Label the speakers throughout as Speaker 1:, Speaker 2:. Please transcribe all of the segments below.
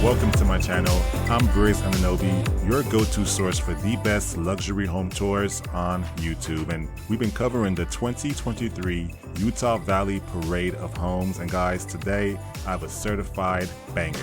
Speaker 1: Welcome to my channel. I'm Briggs Anunobi, your go-to source for the best luxury home tours on YouTube. And we've been covering the 2023 Utah Valley Parade of Homes. And guys, today I have a certified banger.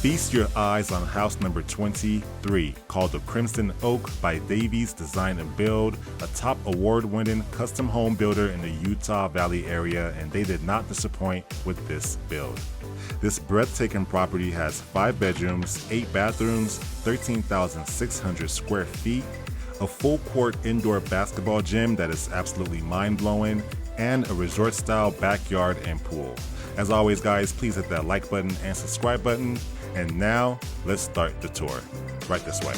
Speaker 1: Feast your eyes on house number 23, called the Crimson Oak by Davies Design Build, a top award-winning custom home builder in the Utah Valley area, and they did not disappoint with this build. This breathtaking property has 5 bedrooms, 8 bathrooms, 13,600 square feet, a full court indoor basketball gym that is absolutely mind-blowing, and a resort-style backyard and pool. As always, guys, please hit that like button and subscribe button. And now, let's start the tour. Right this way.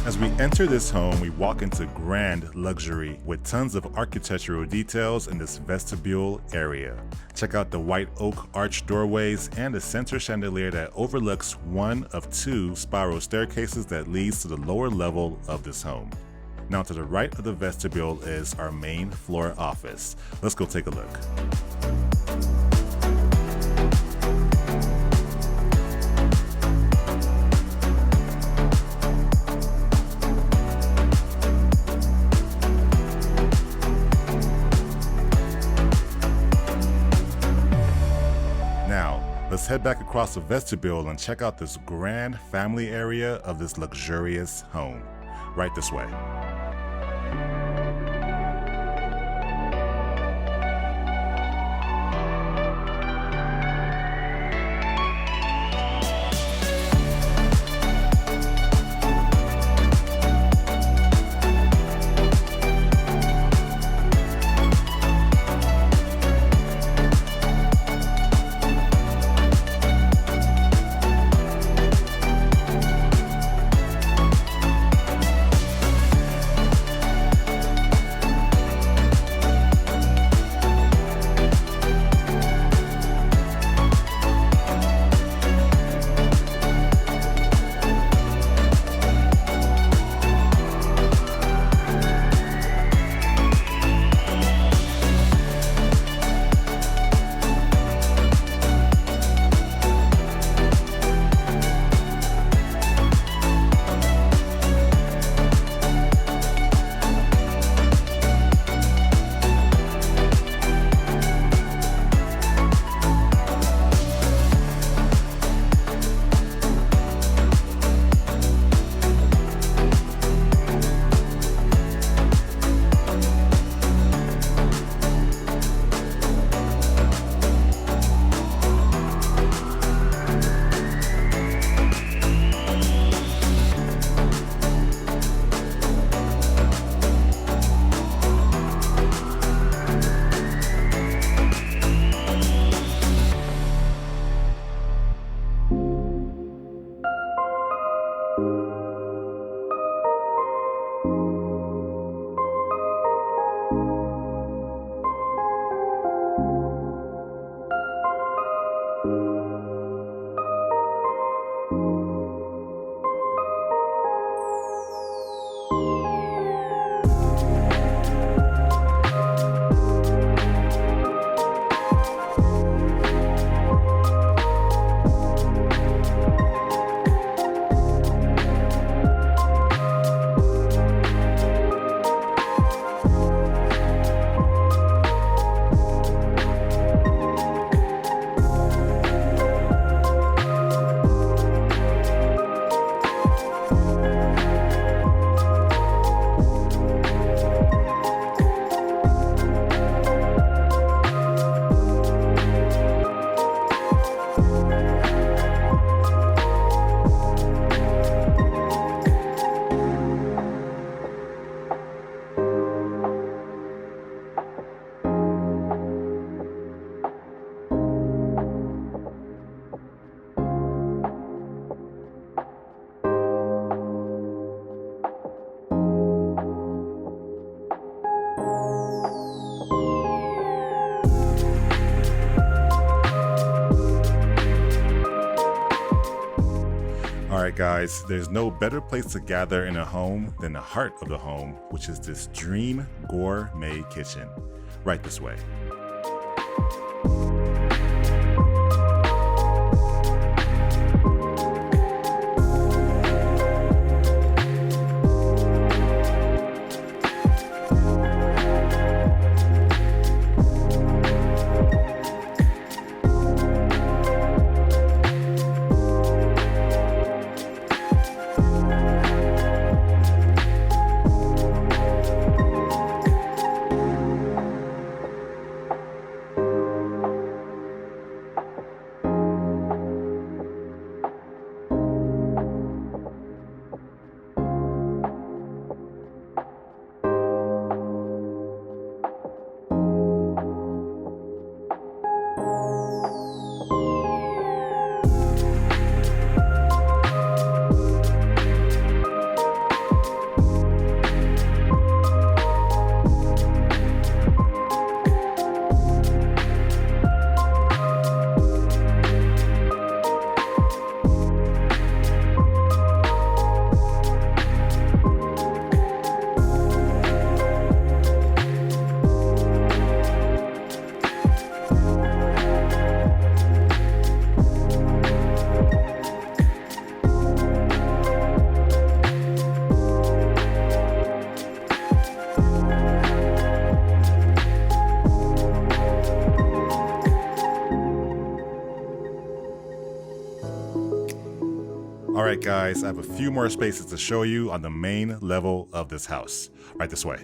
Speaker 1: As we enter this home, we walk into grand luxury with tons of architectural details in this vestibule area. Check out the white oak arch doorways and the center chandelier that overlooks one of 2 spiral staircases that leads to the lower level of this home. Now to the right of the vestibule is our main floor office. Let's go take a look. Let's head back across the vestibule and check out this grand family area of this luxurious home. Right this way. Alright guys, there's no better place to gather in a home than the heart of the home, which is this dream gourmet kitchen. Right this way. Alright guys, I have a few more spaces to show you on the main level of this house. Right this way.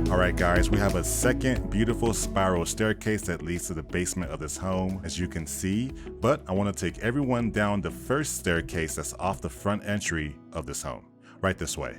Speaker 1: Alright guys, we have a second beautiful spiral staircase that leads to the basement of this home, as you can see, but I want to take everyone down the first staircase that's off the front entry of this home. Right this way.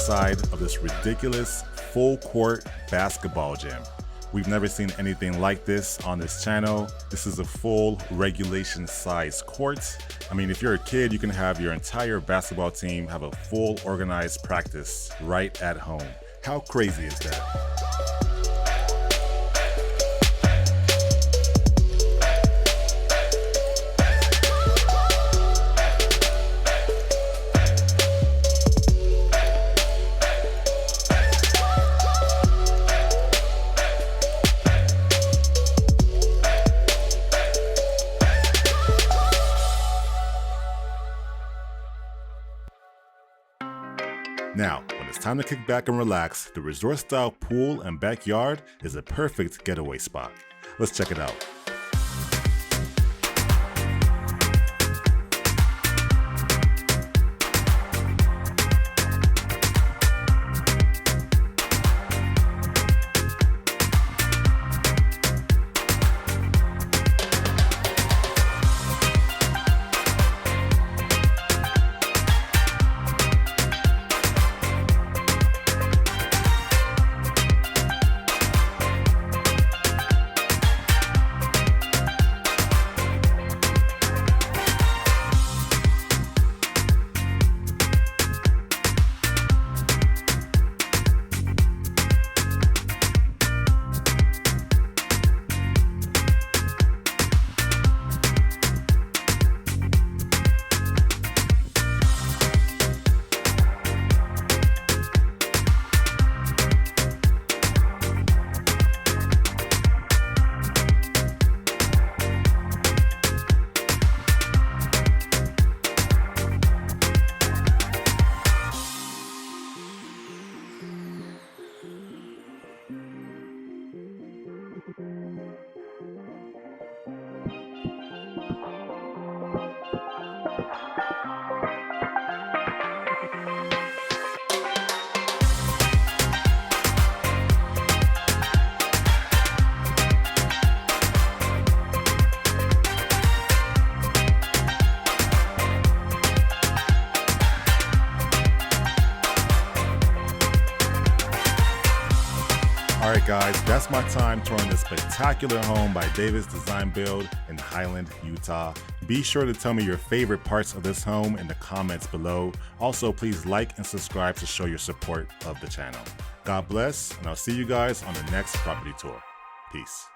Speaker 1: inside of this ridiculous full court basketball gym. We've never seen anything like this on this channel. This is a full regulation size court. I mean, if you're a kid, you can have your entire basketball team have a full organized practice right at home. How crazy is that? Now, when it's time to kick back and relax, the resort-style pool and backyard is a perfect getaway spot. Let's check it out. Alright guys, that's my time touring this spectacular home by Davies Design Build in Highland, Utah. Be sure to tell me your favorite parts of this home in the comments below. Also, please like and subscribe to show your support of the channel. God bless, and I'll see you guys on the next property tour. Peace.